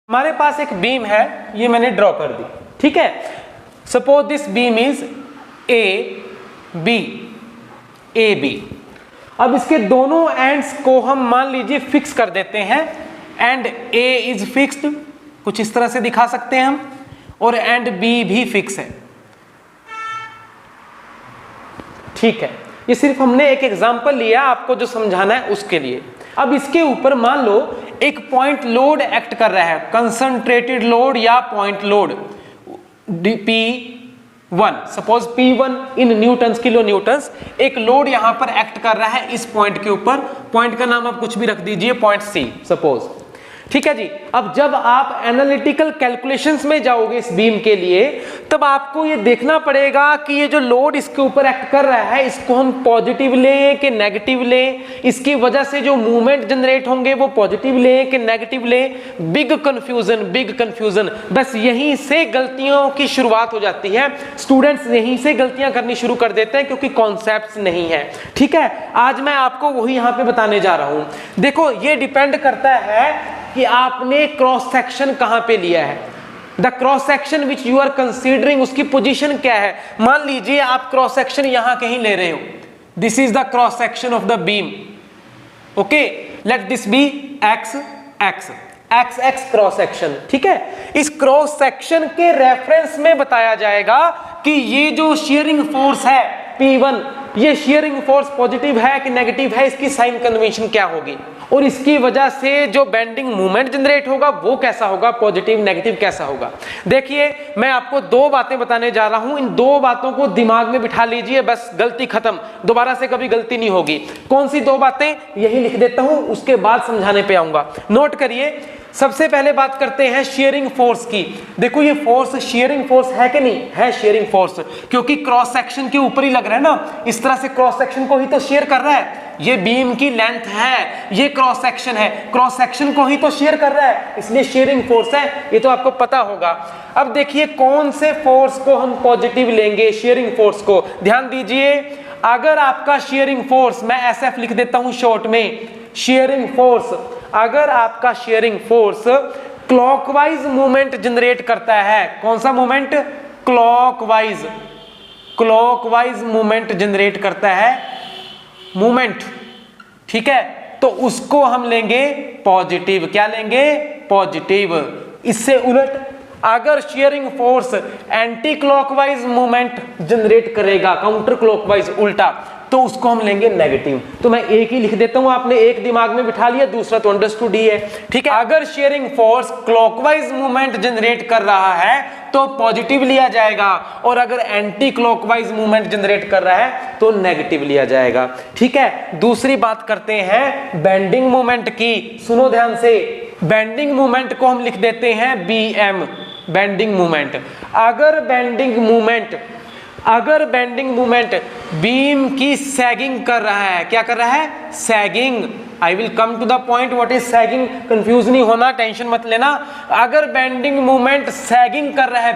हमारे पास एक बीम है, ये मैंने ड्रॉ कर दी, ठीक है। Suppose this beam is A B. अब इसके दोनों एंड्स को हम मान लीजिए फिक्स कर देते हैं। एंड ए इज फिक्स्ड, कुछ इस तरह से दिखा सकते हैं हम, और एंड बी भी फिक्स है, ठीक है। ये सिर्फ हमने एक एग्जांपल लिया आपको जो समझाना है उसके लिए। अब इसके ऊपर मान लो एक पॉइंट लोड एक्ट कर रहा है, कंसंट्रेटेड लोड या point load P1, suppose P1 इन न्यूटन्स, किलो न्यूटन्स, एक लोड यहां पर एक्ट कर रहा है इस पॉइंट के ऊपर। पॉइंट का नाम आप कुछ भी रख दीजिए, पॉइंट C सपोज, ठीक है जी। अब जब आप एनालिटिकल कैलकुलेशंस में जाओगे इस बीम के लिए, तब आपको ये देखना पड़ेगा कि ये जो लोड इसके ऊपर एक्ट कर रहा है, इसको हम पॉजिटिव लें कि नेगेटिव लें, इसकी वजह से जो मूवमेंट जनरेट होंगे वो पॉजिटिव लें कि नेगेटिव लें। बिग कंफ्यूजन, बस यहीं से गलतियों की शुरुआत हो जाती है। स्टूडेंट्स यहीं से गलतियां करनी शुरू कर देते हैं क्योंकि कॉन्सेप्ट्स नहीं है, ठीक है। आज मैं आपको वही यहां पे बताने जा रहा हूं। देखो, ये डिपेंड करता है कि आपने क्रॉस सेक्शन कहां पे लिया है। The cross section which you are considering, उसकी पोजीशन क्या है। मान लीजिए आप क्रॉस सेक्शन यहां कहीं ले रहे हो, this is the cross section of the beam, okay. Let this be X cross section, ठीक है। इस क्रॉस सेक्शन के रेफरेंस में बताया जाएगा कि ये जो शियरिंग फोर्स है P1, ये शियरिंग फोर्स पॉजिटिव है कि नेगेटिव है, इसकी साइन कन्वेंशन क्या होगी, और इसकी वजह से जो बेंडिंग मूवमेंट जनरेट होगा वो कैसा होगा, पॉजिटिव नेगेटिव कैसा होगा। देखिए, मैं आपको दो बातें बताने जा रहा हूं, इन दो बातों को दिमाग में बिठा लीजिए, बस गलती खत्म, दोबारा से कभी गलती नहीं होगी। कौन सी दो बातें, यही लिख देता हूं, उसके बाद समझाने पे आऊंगा। नोट करिए। सबसे पहले बात करते हैं शेयरिंग फोर्स की। देखो, ये फोर्स शेयरिंग फोर्स है कि नहीं है, शेयरिंग फोर्स, क्योंकि क्रॉस सेक्शन के ऊपर ही लग रहा है ना, इस तरह से क्रॉस सेक्शन को ही तो शेयर कर रहा है। ये बीम की लेंथ है, ये क्रॉस सेक्शन है, क्रॉस सेक्शन को ही तो शेयर कर रहा है, इसलिए शेयरिंग फोर्स है, ये तो आपको पता होगा। अब देखिए कौन से फोर्स को हम पॉजिटिव लेंगे, शेयरिंग फोर्स को। ध्यान दीजिए, अगर आपका शेयरिंग फोर्स, मैं SF लिख देता हूं शॉर्ट में, शेयरिंग फोर्स, अगर आपका sharing force clockwise movement generate करता है, कौन सा मूवमेंट, क्लॉकवाइज मूवमेंट जनरेट करता है, मूवमेंट, ठीक है, तो उसको हम लेंगे पॉजिटिव। क्या लेंगे, पॉजिटिव। इससे उलट अगर sharing force anti clockwise movement generate करेगा, काउंटर क्लॉकवाइज, उल्टा, तो उसको हम लेंगे नेगेटिव। तो मैं एक ही लिख देता हूं, आपने एक दिमाग में बिठा लिया, दूसरा तो अंडरस्टूड ही है, ठीक है। अगर sharing force clockwise movement generate कर रहा है तो पॉजिटिव लिया जाएगा, और अगर एंटी क्लॉकवाइज मूवमेंट जनरेट कर रहा है तो नेगेटिव लिया जाएगा, ठीक है। दूसरी बात करते हैं बेंडिंग मूवमेंट की। सुनो ध्यान से, बेंडिंग मूवमेंट को हम लिख देते हैं BM, बेंडिंग मूवमेंट। अगर बेंडिंग मूवमेंट बीम की सैगिंग कर रहा है, क्या कर रहा है, sagging. I will come to the point, what is sagging, confuse नहीं होना, टेंशन मत लेना। अगर बेंडिंग मूवमेंट सैगिंग कर रहा है,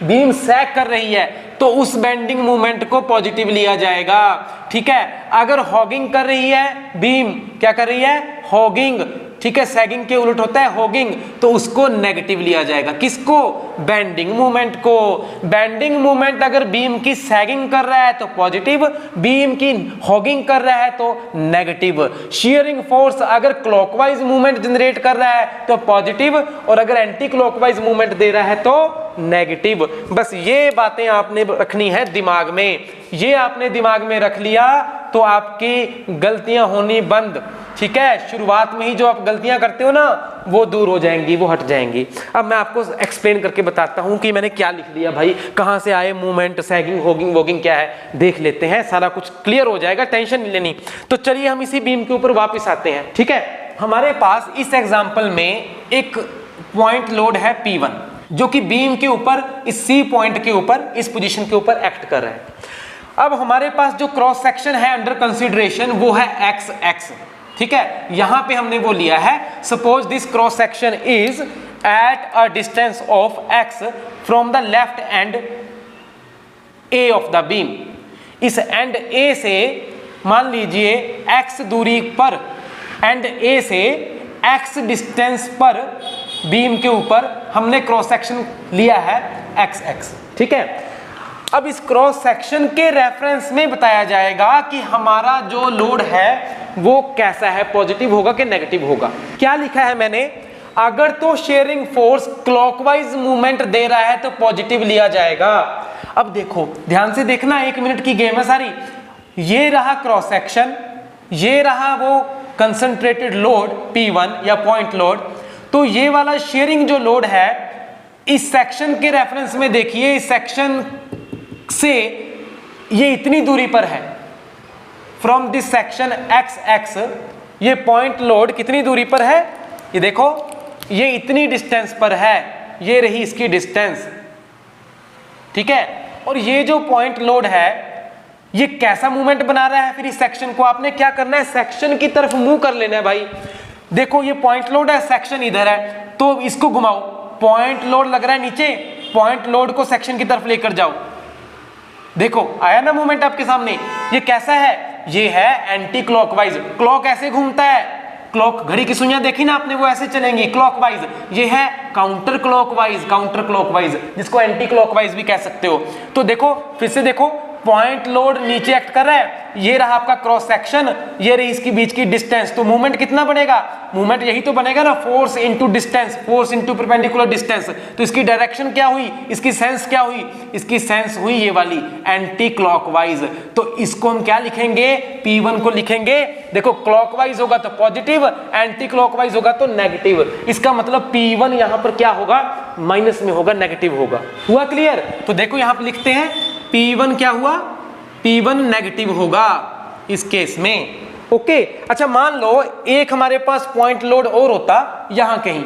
बीम सैग कर रही है, तो उस बेंडिंग मूवमेंट को पॉजिटिव लिया जाएगा, ठीक है। अगर हॉगिंग कर रही है बीम, क्या कर रही है, हॉगिंग, ठीक है, सैगिंग के उलट होता है हॉगिंग, तो उसको नेगेटिव लिया जाएगा। किसको, बेंडिंग मूवमेंट को। बेंडिंग मूवमेंट अगर बीम की सैगिंग कर रहा है तो पॉजिटिव, बीम की हॉगिंग कर रहा है तो नेगेटिव। शेयरिंग फोर्स अगर क्लॉकवाइज मूवमेंट जनरेट कर रहा है तो पॉजिटिव, और अगर एंटी क्लॉकवाइज मूवमेंट दे रहा है तो नेगेटिव। बस ये बातें आपने रखनी है दिमाग में, ये आपने दिमाग में रख लिया तो आपकी गलतियां होनी बंद, ठीक है। शुरुआत में ही जो आप गलतियां करते हो ना, वो दूर हो जाएंगी, वो हट जाएंगी। अब मैं आपको एक्सप्लेन करके बताता हूं कि मैंने क्या लिख दिया भाई, कहां से आए मूवमेंट, सैगिंग, हॉगिंग, वॉगिंग क्या है, देख लेते हैं, सारा कुछ क्लियर हो जाएगा, टेंशन नहीं लेनी। तो चलिए हम इसी बीम के ऊपर वापस आते हैं, ठीक है। हमारे पास इस एग्जाम्पल में एक पॉइंट लोड है P1, जो कि बीम के ऊपर, इस C पॉइंट के ऊपर, इस पोजीशन के ऊपर एक्ट कर रहा है। अब हमारे पास जो क्रॉस सेक्शन है अंडर कंसीडरेशन वो है XX, ठीक है। यहां पे हमने वो लिया है, suppose this cross section is at a distance of X from the left and A of the beam. इस एंड A से मान लीजिए X दूरी पर, एंड A से x डिस्टेंस पर बीम के ऊपर हमने क्रॉस सेक्शन लिया है एक्स एक्स, ठीक है। अब इस क्रॉस सेक्शन के रेफरेंस में बताया जाएगा कि हमारा जो लोड है वो कैसा है, पॉजिटिव होगा कि नेगेटिव होगा। क्या लिखा है मैंने, अगर तो शेयरिंग फोर्स क्लॉकवाइज मूवमेंट दे रहा है तो पॉजिटिव लिया जाएगा। अब देखो ध्यान से देखना, 1 मिनट की गेम है सारी। ये रहा क्रॉस सेक्शन, ये रहा वो कंसंट्रेटेड लोड P1 या पॉइंट लोड। तो ये वाला शेयरिंग जो लोड है इस सेक्शन के रेफरेंस में देखिए, इस सेक्शन से ये इतनी दूरी पर है, from this section x x, ये पॉइंट लोड कितनी दूरी पर है, ये देखो ये इतनी डिस्टेंस पर है, ये रही इसकी डिस्टेंस, ठीक है। और ये जो पॉइंट लोड है ये कैसा मूवमेंट बना रहा है, फिर इस सेक्शन को आपने क्या करना है, सेक्शन की तरफ मूव कर लेना है भाई। देखो ये पॉइंट लोड है, सेक्शन इधर है, तो इसको घुमाओ, पॉइंट लोड लग रहा है नीचे, पॉइंट लोड को सेक्शन की तरफ लेकर जाओ। देखो आया ना मूवमेंट आपके सामने। ये कैसा है, ये है एंटी क्लॉकवाइज। क्लॉक ऐसे घूमता है, क्लॉक घड़ी की सुइयां देखी ना आपने, वो ऐसे चलेंगी क्लॉकवाइज। ये है काउंटर क्लॉकवाइज, काउंटर क्लॉकवाइज जिसको एंटी क्लॉकवाइज भी कह सकते हो। तो देखो फिर से देखो, पॉइंट लोड नीचे एक्ट कर रहा है, ये रहा आपका क्रॉस सेक्शन, ये रही इसकी बीच की डिस्टेंस। तो मूवमेंट कितना बनेगा, मूवमेंट यही तो बनेगा ना, force into distance, force into perpendicular distance. तो इसकी डायरेक्शन क्या हुई, इसकी सेंस क्या हुई, इसकी सेंस हुई ये वाली एंटी क्लॉकवाइज। तो इसको हम क्या लिखेंगे, P1 को लिखेंगे। देखो क्लॉकवाइज होगा तो पॉजिटिव, एंटी क्लॉकवाइज होगा तो नेगेटिव। इसका मतलब P1 यहां पर क्या होगा, माइनस में होगा, नेगेटिव होगा। हुआ क्लियर। तो देखो यहां पर लिखते हैं P1 क्या हुआ, P1 नेगेटिव होगा इस केस में। ओके अच्छा मान लो एक हमारे पास पॉइंट लोड और होता यहां कहीं,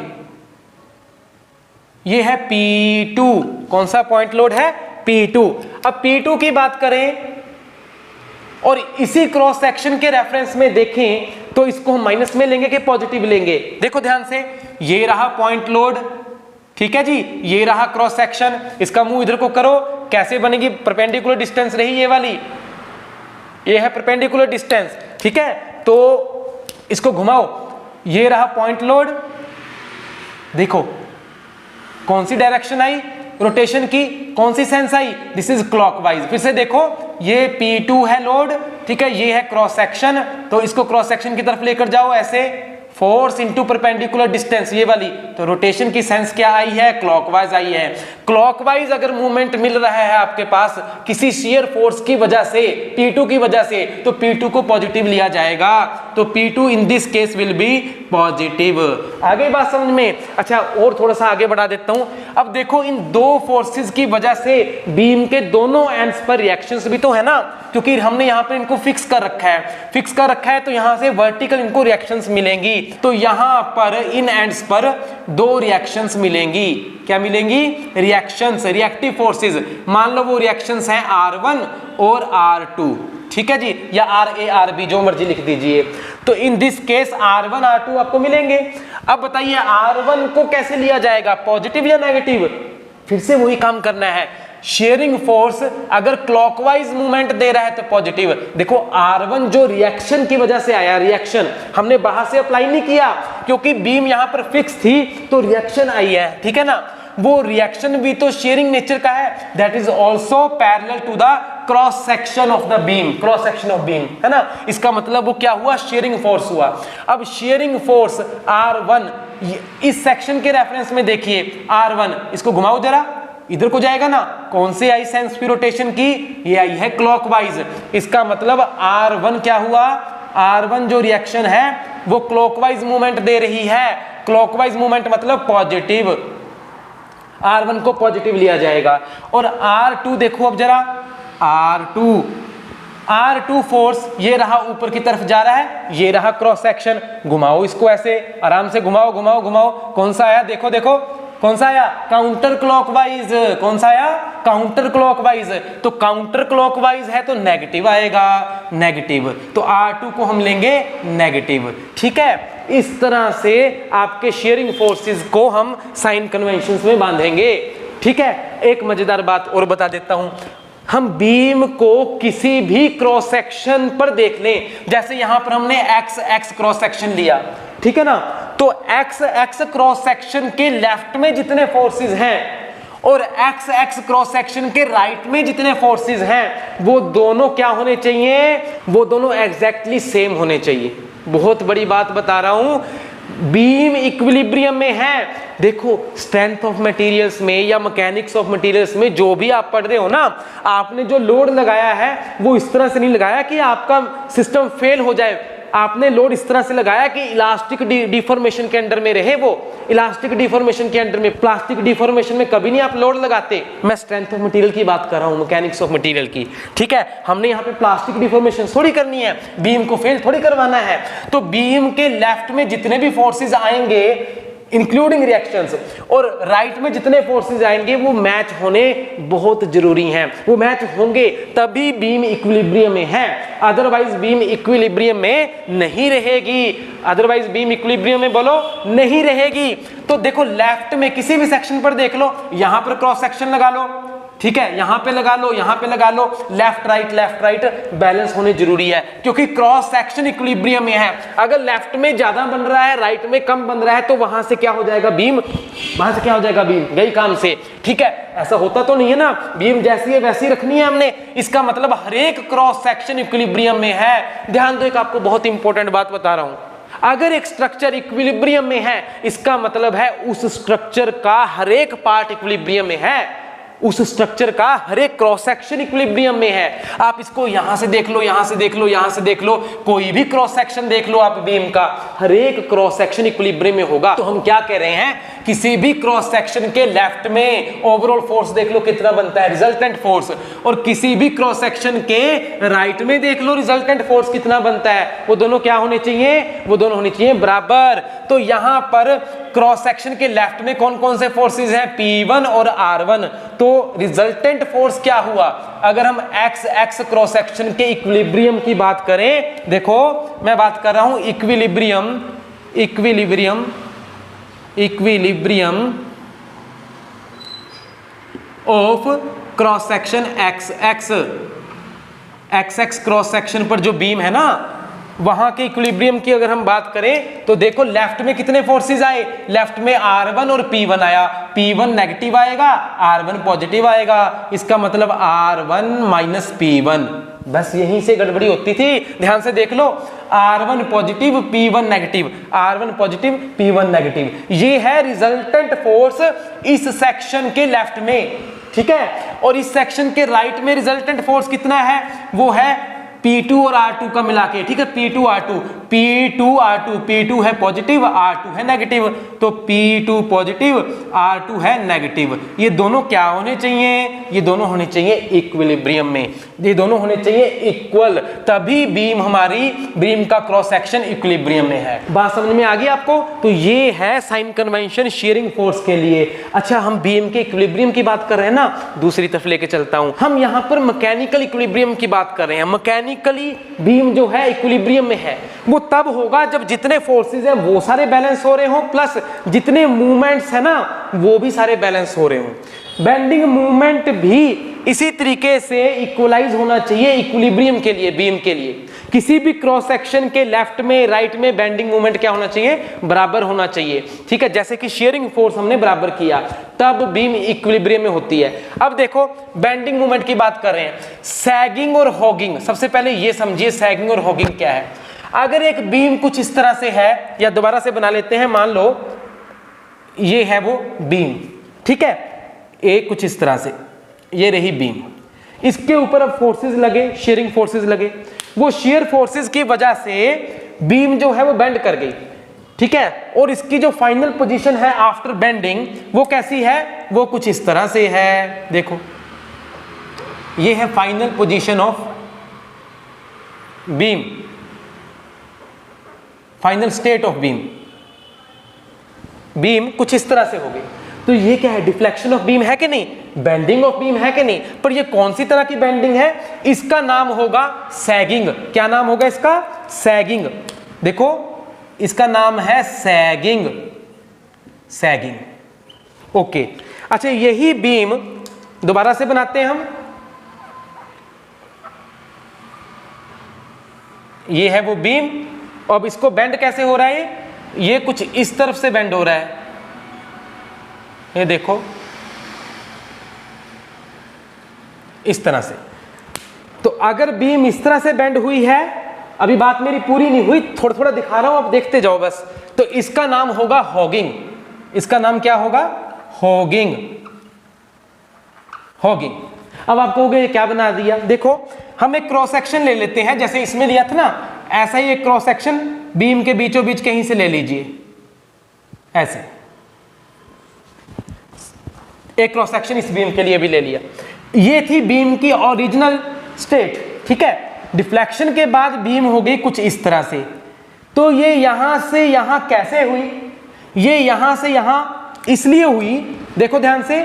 ये है P2, कौन सा पॉइंट लोड है, P2। अब P2 की बात करें और इसी क्रॉस सेक्शन के रेफरेंस में देखें तो इसको हम माइनस में लेंगे कि पॉजिटिव लेंगे। देखो ध्यान से, ये रहा पॉइंट लोड, ठीक है जी, ये रहा क्रॉस सेक्शन, इसका मुंह इधर को करो, कैसे बनेगी, परपेंडिकुलर डिस्टेंस रही ये वाली, ये है परपेंडिकुलर डिस्टेंस, ठीक है। तो इसको घुमाओ, ये रहा पॉइंट लोड, देखो कौन सी डायरेक्शन आई, रोटेशन की कौन सी सेंस आई, दिस इज क्लॉकवाइज। फिर से देखो ये P2 है लोड, ठीक है, ये है क्रॉस सेक्शन, तो इसको क्रॉस सेक्शन की तरफ लेकर जाओ ऐसे, फोर्स इनटू परपेंडिकुलर डिस्टेंस ये वाली। तो रोटेशन की सेंस क्या आई है, क्लॉकवाइज आई है। क्लॉकवाइज अगर मूवमेंट मिल रहा है आपके पास किसी शियर फोर्स की वजह से, P2 की वजह से, तो P2 को पॉजिटिव लिया जाएगा। तो P2 in this case will be positive. आगे बात समझ में। अच्छा और थोड़ा सा आगे बढ़ा देता हूं। अब देखो इन दो फोर्सेस की वजह से बीम के दोनों एंड्स पर रिएक्शंस भी तो है ना, क्योंकि हमने यहाँ पर इनको फिक्स कर रखा है, फिक्स कर रखा है, तो यहाँ से वर्टिकल इनको रिएक्शंस मिलेंगी। तो यहां पर इन एंड्स पर दो रिएक्शंस मिलेंगी। क्या मिलेंगी, रिएक्शंस, रिएक्टिव फोर्सेस। मान लो वो रिएक्शंस हैं R1 और R2, ठीक है जी, या RA RB जो मर्जी लिख दीजिए। तो in this case R1 R2 आपको मिलेंगे। अब बताइए R1 को कैसे लिया जाएगा, पॉजिटिव या नेगेटिव। फिर से वही काम करना है, शेयरिंग फोर्स अगर क्लॉकवाइज मूवमेंट दे रहा है तो पॉजिटिव। देखो R1 जो रिएक्शन की वजह से आया, रिएक्शन हमने बाहर से अप्लाई नहीं किया क्योंकि बीम यहां पर फिक्स थी, तो रिएक्शन आई है, ठीक है ना। वो रिएक्शन भी तो शेयरिंग नेचर का है, that is also parallel to the cross section of the beam, cross section of beam, है ना। इसका मतलब वो क्या हुआ, शेयरिंग फोर्स हुआ। अब शेयरिंग फोर्स R1 इस सेक्शन के रेफरेंस में देखिए, R1 इसको घुमाओ जरा, इधर को जाएगा ना, कौन से आई सेंस की रोटेशन की, ये आई है क्लॉकवाइज। इसका मतलब R1 क्या हुआ, R1 जो रिएक्शन है वो क्लॉकवाइज मूवमेंट दे रही है। क्लॉकवाइज मूवमेंट मतलब पॉजिटिव, R1 को पॉजिटिव लिया जाएगा। और R2 देखो अब जरा, R2 फोर्स ये रहा ऊपर की तरफ जा रहा है, ये रहा क्रॉस सेक्शन, घुमाओ इसको ऐसे आराम से, घुमाओ घुमाओ घुमाओ, कौन सा आया, देखो देखो कौन सा आया, काउंटर क्लॉकवाइज। कौन सा आया, काउंटर क्लॉकवाइज। तो काउंटर क्लॉकवाइज है तो नेगेटिव आएगा, नेगेटिव। तो R2 को हम लेंगे नेगेटिव, ठीक है। इस तरह से आपके शेयरिंग फोर्सेस को हम साइन कन्वेंशंस में बांधेंगे, ठीक है। एक मजेदार बात और बता देता हूं, हम बीम को किसी भी क्रॉस सेक्शन पर देख लें, जैसे यहां पर हमने एक्स क्रॉस सेक्शन लिया, ठीक है ना। तो एक्स क्रॉस सेक्शन के लेफ्ट में जितने फोर्सेस हैं और एक्स क्रॉस सेक्शन के राइट में जितने फोर्सेस हैं वो दोनों क्या होने चाहिए, वो दोनों एग्जैक्टली सेम होने चाहिए। बहुत बड़ी बात बता रहा हूं, बीम इक्विलिब्रियम में है। देखो स्ट्रेंथ ऑफ मटेरियल्स में या मैकेनिक्स ऑफ मटेरियल्स में जो भी आप पढ़ रहे हो ना, आपने जो लोड लगाया है वो इस तरह से नहीं लगाया कि आपका सिस्टम फेल हो जाए। आपने लोड इस तरह से लगाया कि इलास्टिक डिफॉर्मेशन के अंडर में रहे। वो इलास्टिक डिफॉर्मेशन के अंडर में, प्लास्टिक डिफॉर्मेशन में कभी नहीं आप लोड लगाते। मैं स्ट्रेंथ ऑफ मटेरियल की बात कर रहा हूं, मैकेनिक्स ऑफ मटेरियल की, ठीक है। हमने यहाँ पे प्लास्टिक डिफॉर्मेशन थोड़ी करनी है, बीम को फेल थोड़ी करवाना है। तो बीम के लेफ्ट में जितने भी फोर्सेज आएंगे इंक्लूडिंग रिएक्शंस, और राइट में जितने फोर्सेस आएंगे वो मैच होने बहुत जरूरी हैं। वो मैच होंगे तभी बीम इक्विलिब्रियम में है, अदरवाइज बीम इक्विलिब्रियम में नहीं रहेगी। अदरवाइज बीम इक्विलिब्रियम में बोलो नहीं रहेगी। तो देखो लेफ्ट में किसी भी सेक्शन पर देख लो, यहां पर क्रॉस सेक्शन लगा लो, ठीक है, यहां पे लगा लो, यहां पे लगा लो, लेफ्ट राइट बैलेंस होने जरूरी है, क्योंकि क्रॉस सेक्शन इक्विलिब्रियम में है। अगर लेफ्ट में ज्यादा बन रहा है, राइट में कम बन रहा है, तो वहां से क्या हो जाएगा बीम, वहां से क्या हो जाएगा बीम गई काम से, ठीक है। ऐसा होता तो नहीं है ना, बीम जैसी है वैसी रखनी है हमने। इसका मतलब हर एक क्रॉस सेक्शन इक्विलिब्रियम में है। ध्यान दो, एक आपको बहुत इंपॉर्टेंट बात बता रहा हूं, अगर एक स्ट्रक्चर इक्विलिब्रियम में है, इसका मतलब है उस स्ट्रक्चर का हर एक पार्ट इक्विलिब्रियम में है, उस स्ट्रक्चर का हर एक क्रॉस सेक्शन इक्विलिब्रियम में है। आप इसको यहां से देख लो, यहां से देख लो, यहां से देख लो, कोई भी क्रॉस सेक्शन देख लो आप बीम का, हर एक क्रॉस सेक्शन इक्विलिब्रियम में होगा। तो हम क्या कह रहे हैं, किसी भी क्रॉस सेक्शन के लेफ्ट में ओवरऑल फोर्स देख लो कितना बनता है, रिजल्टेंट फोर्स, और किसी भी क्रॉस सेक्शन के राइट में देख लो रिजल्टेंट फोर्स कितना बनता है। वो दोनों क्या होने चाहिए, वो दोनों होने चाहिए बराबर। तो यहां पर क्रॉस सेक्शन के लेफ्ट में कौन कौन से फोर्सेस हैं, P1 और R1। तो रिजल्टेंट फोर्स क्या हुआ, अगर हम एक्स क्रॉस सेक्शन के इक्विलिब्रियम की बात करें, देखो मैं बात कर रहा हूं equilibrium of cross section x cross section पर जो बीम है ना, वहां के इक्विलिब्रियम की अगर हम बात करें तो देखो लेफ्ट में कितने फोर्सेस आए, लेफ्ट में R1 और P1 आया, P1 नेगेटिव आएगा, R1 पॉजिटिव आएगा। इसका मतलब R1 माइनस P1, बस यहीं से गड़बड़ी होती थी। ध्यान से देख लो, R1 positive P1 negative, R1 positive P1 negative, ये है रिजल्टेंट फोर्स इस सेक्शन के लेफ्ट में, ठीक है। और इस सेक्शन के राइट में रिजल्टेंट फोर्स कितना है, वो है P2 और R2 का मिला के, ठीक है, P2 है पॉजिटिव, R2 है नेगेटिव, तो P2 पॉजिटिव, R2 है नेगेटिव। ये दोनों क्या होने चाहिए, ये दोनों होने चाहिए इक्विलिब्रियम में, ये दोनों होने चाहिए इक्वल, तभी बीम हमारी बीम का क्रॉस सेक्शन इक्विलिब्रियम में है। बात समझ में आ गई आपको। तो ये है साइन कन्वेंशन शेयरिंग फोर्स के लिए। अच्छा, हम बीम के इक्विलिब्रियम की बात कर रहे हैं ना, दूसरी तरफ लेके चलता हूं। हम यहां पर मैकेनिकल इक्विलिब्रियम की बात कर रहे हैं। मैकेनिकली बीम जो है इक्विलिब्रियम में है, वो तब होगा जब जितने फोर्सेस हैं वो सारे बैलेंस हो रहे हो, प्लस जितने मूवमेंट्स है ना वो भी सारे बैलेंस हो रहे हो। बेंडिंग मूवमेंट भी इसी तरीके से इक्वलाइज होना चाहिए इक्विलिब्रियम के लिए, बीम के लिए। किसी भी क्रॉस सेक्शन के लेफ्ट में राइट में बेंडिंग मूवमेंट क्या होना चाहिए, बराबर होना चाहिए, ठीक है। जैसे कि शेयरिंग फोर्स हमने बराबर किया, तब बीम इक्विलिब्रियम में होती है। अब देखो बेंडिंग मूवमेंट की बात कर रहे हैं, सैगिंग और हॉगिंग। सबसे पहले ये समझिए सैगिंग और हॉगिंग क्या है। अगर एक बीम कुछ इस तरह से है, या दोबारा से बना लेते हैं, मान लो ये है वो बीम, ठीक है, एक कुछ इस तरह से, ये रही बीम, इसके ऊपर अब फोर्सेस लगे, शेयरिंग फोर्सेस लगे, वो शेयर फोर्सेस की वजह से बीम जो है वो बेंड कर गई, ठीक है। और इसकी जो फाइनल पोजीशन है आफ्टर बेंडिंग वो कैसी है, वो कुछ इस तरह से है। देखो ये है final position of beam, final state of beam. Beam कुछ इस तरह से होगी। तो ये क्या है, डिफ्लेक्शन ऑफ बीम है कि नहीं, बेंडिंग ऑफ बीम है कि नहीं। पर ये कौन सी तरह की बेंडिंग है, इसका नाम होगा सैगिंग। क्या नाम होगा इसका, सैगिंग। देखो इसका नाम है सैगिंग, सैगिंग। ओके, अच्छा यही बीम दोबारा से बनाते हैं हम। ये है वो बीम, अब इसको बेंड कैसे हो रहा है, ये कुछ इस तरफ से बेंड हो रहा है, ये देखो इस तरह से। तो अगर बीम इस तरह से बेंड हुई है, अभी बात मेरी पूरी नहीं हुई, थोड़ा थोड़ा दिखा रहा हूं, आप देखते जाओ बस। तो इसका नाम होगा हॉगिंग। इसका नाम क्या होगा? हॉगिंग। हॉगिंग। अब आप कहोगे ये क्या बना दिया? देखो हम एक क्रॉस सेक्शन ले लेते हैं, जैसे इसमें लिया था ना, ऐसा ही एक क्रॉस सेक्शन बीम के बीचों बीच कहीं से ले लीजिए, ऐसे एक क्रॉस सेक्शन इस बीम के लिए भी ले लिया। ये थी बीम की ओरिजिनल स्टेट, ठीक है। डिफ्लेक्शन के बाद बीम हो गई कुछ इस तरह से। तो ये यहां से यहां कैसे हुई? ये यहां से यहां इसलिए हुई, देखो ध्यान से,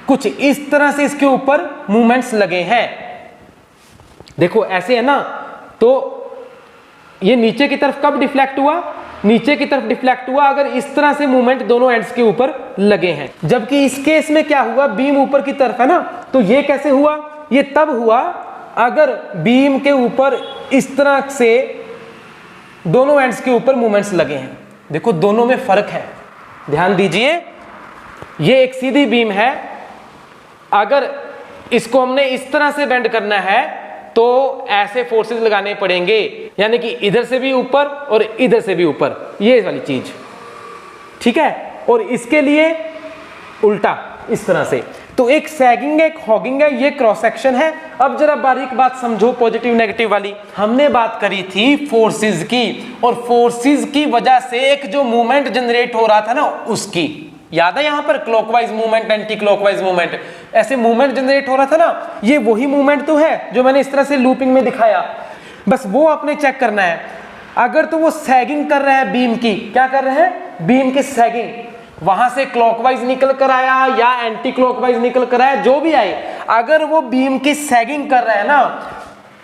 कुछ इस तरह से इसके ऊपर मूवमेंट्स लगे हैं, देखो ऐसे है ना। तो ये नीचे की तरफ कब डिफ्लेक्ट हुआ? नीचे की तरफ डिफ्लेक्ट हुआ अगर इस तरह से मूवमेंट दोनों एंड्स के ऊपर लगे हैं। जबकि इस केस में क्या हुआ? बीम ऊपर की तरफ है ना, तो ये कैसे हुआ? ये तब हुआ अगर बीम के ऊपर इस तरह से दोनों एंड्स के ऊपर मूवमेंट्स लगे हैं। देखो दोनों में फर्क है, ध्यान दीजिए। ये एक सीधी बीम है, अगर इसको हमने इस तरह से बेंड करना है तो ऐसे फोर्सेस लगाने पड़ेंगे, यानी कि इधर से भी ऊपर और इधर से भी ऊपर, ये वाली चीज, ठीक है। और इसके लिए उल्टा इस तरह से। तो एक सैगिंग है, एक हॉगिंग है, ये क्रॉस सेक्शन है। अब जरा बारीक बात समझो, पॉजिटिव नेगेटिव वाली। हमने बात करी थी फोर्सेस की, और फोर्सेस की वजह से एक जो मूवमेंट जनरेट हो रहा था ना उसकी, याद है यहां पर clockwise movement, anti clockwise movement, ऐसे मूवमेंट जनरेट हो रहा था ना। ये वही मूवमेंट तो है जो मैंने इस तरह से लूपिंग में दिखाया, बस वो आपने चेक करना है। अगर तो वो सैगिंग कर रहा है बीम की, क्या कर रहे हैं? बीम के सैगिंग, वहां से क्लॉकवाइज निकल कर आया या एंटी क्लॉकवाइज निकल कर आया, जो भी आए, अगर वो बीम की सैगिंग कर रहा है ना,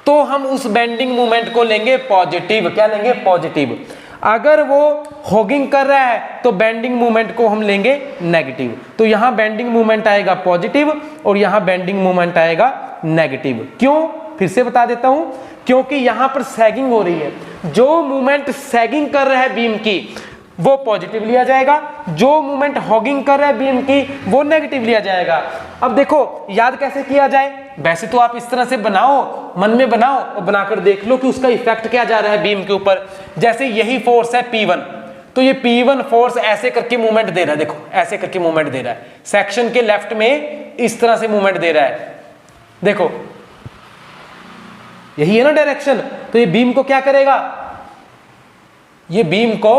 तो हम उस बेंडिंग मूवमेंट को लेंगे पॉजिटिव। क्या लेंगे? पॉजिटिव। अगर वो हॉगिंग कर रहा है तो बेंडिंग मूवमेंट को हम लेंगे नेगेटिव। तो यहां बेंडिंग मूवमेंट आएगा पॉजिटिव और यहां बेंडिंग मूवमेंट आएगा नेगेटिव। क्यों? फिर से बता देता हूं, क्योंकि यहां पर सैगिंग हो रही है। जो मूवमेंट सैगिंग कर रहा है बीम की वो पॉजिटिव लिया जाएगा, जो मूवमेंट हॉगिंग कर रहा है बीम की वो नेगेटिव लिया जाएगा। अब देखो याद कैसे किया जाए? वैसे तो आप इस तरह से बनाओ, मन में बनाओ और बनाकर देख लो कि उसका इफेक्ट क्या जा रहा है बीम के ऊपर। जैसे यही फोर्स है P1, तो ये P1 फोर्स ऐसे करके मूवमेंट दे रहा है, देखो ऐसे करके मूवमेंट दे रहा है, सेक्शन के लेफ्ट में इस तरह से मूवमेंट दे रहा है, देखो यही है ना डायरेक्शन। तो ये बीम को क्या करेगा? ये बीम को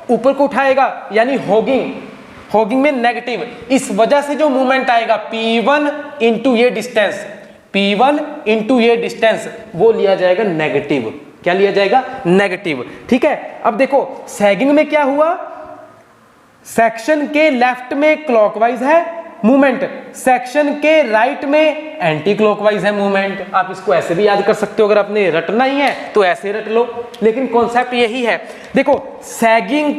ऊपर को उठाएगा, यानी हॉगिंग। हॉगिंग में नेगेटिव, इस वजह से जो मूवमेंट आएगा P1 इंटू ये डिस्टेंस, P1 इंटू ये डिस्टेंस, वो लिया जाएगा नेगेटिव। क्या लिया जाएगा? नेगेटिव। ठीक है। अब देखो सैगिंग में क्या हुआ? सेक्शन के लेफ्ट में क्लॉकवाइज है मूवमेंट, सेक्शन के राइट में एंटी क्लॉकवाइज है मूवमेंट। आप इसको ऐसे भी याद कर सकते हो, अगर आपने रटना ही है तो ऐसे रट लो, लेकिन कॉन्सेप्ट यही है। देखो सैगिंग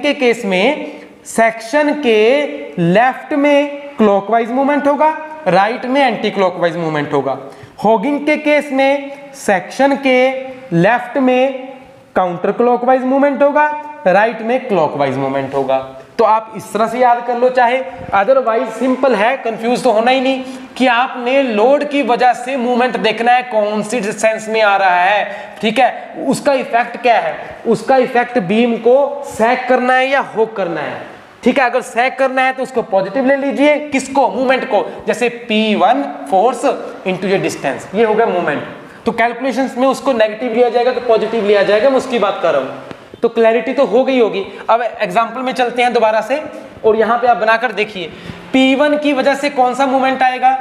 के केस में सेक्शन के लेफ्ट में क्लॉकवाइज मूवमेंट होगा, राइट में एंटी क्लॉकवाइज मूवमेंट होगा। हॉगिंग के केस में सेक्शन के लेफ्ट में काउंटर क्लॉकवाइज मूवमेंट होगा, राइट में क्लॉकवाइज मूवमेंट होगा। तो आप इस तरह से याद कर लो चाहे, अदरवाइज सिंपल है, कंफ्यूज तो होना ही नहीं कि आपने लोड की वजह से मूवमेंट देखना है कौन सी डिस्टेंस में आ रहा है, ठीक है, उसका इफेक्ट क्या है। उसका इफेक्ट बीम को सैग करना है या होक करना है, ठीक है। अगर सैग करना है तो उसको पॉजिटिव ले लीजिए, किसको? मूवमेंट को। जैसे P1 फोर्स इंटू ये डिस्टेंस, ये हो गया मूवमेंट। तो कैलकुलेशंस में उसको नेगेटिव लिया जाएगा कि पॉजिटिव लिया जाएगा, मैं उसकी बात कर रहा हूं। तो क्लैरिटी तो हो गई होगी। अब एग्जांपल में चलते हैं दोबारा से, और यहां पे आप बनाकर देखिए P1 की वजह से कौन सा मूवमेंट आएगा?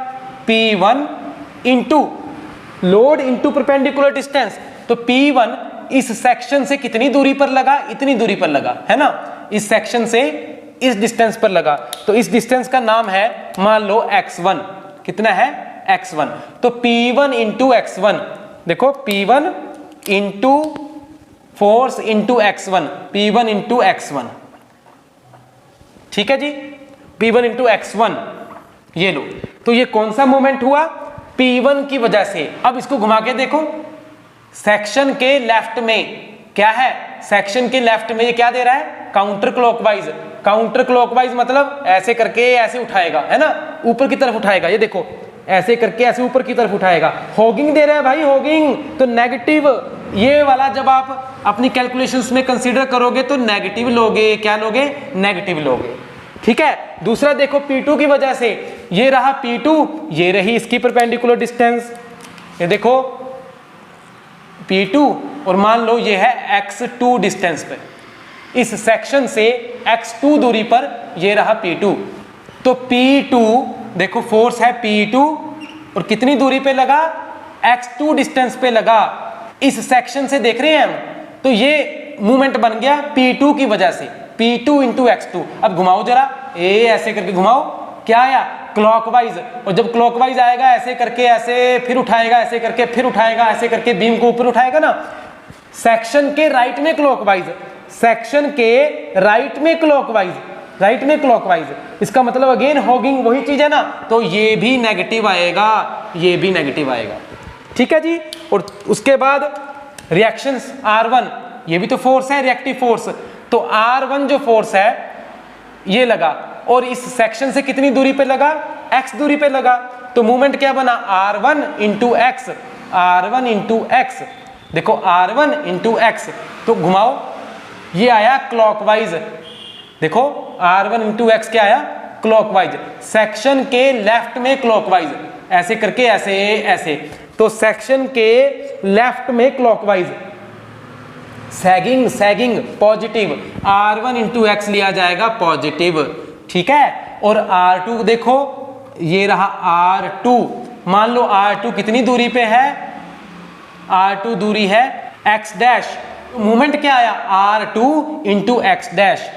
P1 into load into perpendicular distance. तो P1 इस सेक्शन से कितनी दूरी पर लगा? इतनी दूरी पर लगा, है ना, इस सेक्शन से इस डिस्टेंस पर लगा। तो इस डिस्टेंस का नाम है, मान लो x1, कितना है? x1। तो P1 इंटू x1, देखो P1 into force into x1, P1 into x1, ठीक है जी, P1 इंटू x1, ये लो। तो ये कौन सा मूवमेंट हुआ? P1 की वजह से। अब इसको घुमा के देखो, सेक्शन के लेफ्ट में क्या है, सेक्शन के लेफ्ट में ये क्या दे रहा है, काउंटर क्लॉकवाइज। काउंटर क्लॉकवाइज मतलब ऐसे करके ऐसे उठाएगा, है ना, ऊपर की तरफ उठाएगा, ये देखो ऐसे करके ऐसे ऊपर की तरफ उठाएगा। हॉगिंग दे रहा है भाई, हॉगिंग तो नेगेटिव, ये वाला जब आप अपनी कैलकुलेशंस में कंसीडर करोगे तो नेगेटिव लोगे, क्या लोगे, नेगेटिव लोगे, ठीक है। दूसरा देखो P2 की वजह से, ये रहा P2, ये रही इसकी परपेंडिकुलर डिस्टेंस, ये देखो P2 और मान लो ये है x2 डिस्टेंस पे, इस सेक्शन से x2 दूरी पर ये रहा P2। तो P2 देखो फोर्स है P2 और कितनी दूरी पे लगा, x2 डिस्टेंस पे लगा, इस सेक्शन से देख रहे हैं हम, तो ये मूवमेंट बन गया P2 की वजह से, P2 इंटू x2। अब घुमाओ जरा, ऐसे करके घुमाओ, क्या आया, क्लॉकवाइज, और जब क्लॉकवाइज आएगा ऐसे करके ऐसे फिर उठाएगा, ऐसे करके फिर उठाएगा, ऐसे करके बीम को ऊपर उठाएगा ना, सेक्शन के राइट में क्लॉकवाइज, सेक्शन के राइट में क्लॉकवाइज, राइट में क्लॉकवाइज, इसका मतलब अगेन हॉगिंग वही चीज है ना, तो ये भी नेगेटिव आएगा, ये भी नेगेटिव आएगा, ठीक है जी। और उसके बाद रिएक्शंस R1, ये भी तो फोर्स है, रिएक्टिव फोर्स, तो R1 जो फोर्स है ये लगा और इस सेक्शन से कितनी दूरी पे लगा, x दूरी पे लगा, तो मूवमेंट क्या बना, R1 into x, R1 into x, देखो R1 इंटू एक्स, तो घुमाओ, ये आया क्लॉकवाइज, देखो R1 इंटू एक्स क्या आया, क्लॉकवाइज, सेक्शन के लेफ्ट में क्लॉकवाइज, ऐसे करके ऐसे ऐसे, तो सेक्शन के लेफ्ट में clockwise, sagging sagging positive, R1 into x लिया जाएगा पॉजिटिव, ठीक है। और R2 देखो, ये रहा R2, मान लो R2 कितनी दूरी पे है, R2 दूरी है x डैश, मूवमेंट क्या आया, R2 into x dash,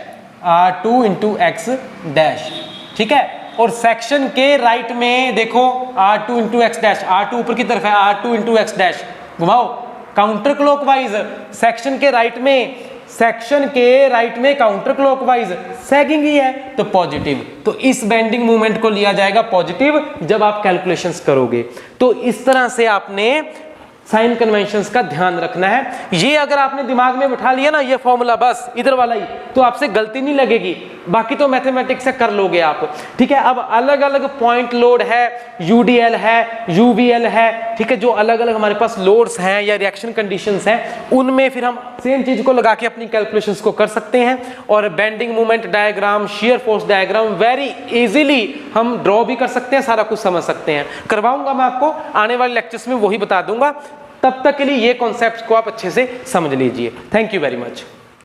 R2 into x dash, ठीक है। और सेक्शन के राइट में देखो R2 into x dash, R2 ऊपर की तरफ है, R2 इंटू एक्स डैश, घुमाओ काउंटर क्लॉकवाइज, सेक्शन के राइट में, सेक्शन के राइट में काउंटर क्लॉकवाइज, सैगिंग ही है तो पॉजिटिव, तो इस बेंडिंग मूवमेंट को लिया जाएगा पॉजिटिव जब आप कैलकुलेशंस करोगे। तो इस तरह से आपने साइन कन्वेंशंस का ध्यान रखना है। ये अगर आपने दिमाग में बिठा लिया ना ये फॉर्मूला, बस इधर वाला ही, तो आपसे गलती नहीं लगेगी, बाकी तो मैथमेटिक्स से कर लोगे आप, ठीक है। अब अलग अलग पॉइंट लोड है, यूडीएल है, यूवीएल है, ठीक है, जो अलग अलग हमारे पास लोड्स हैं या रिएक्शन कंडीशंस हैं, उनमें फिर हम सेम चीज को लगा के अपनी कैलकुलेशंस को कर सकते हैं। और bending movement diagram, shear force diagram very easily हम ड्रॉ भी कर सकते हैं, सारा कुछ समझ सकते हैं। करवाऊंगा मैं आपको आने वाले लेक्चर्स में, वही बता दूंगा। तब तक के लिए ये कॉन्सेप्ट्स को आप अच्छे से समझ लीजिए। Thank you very much.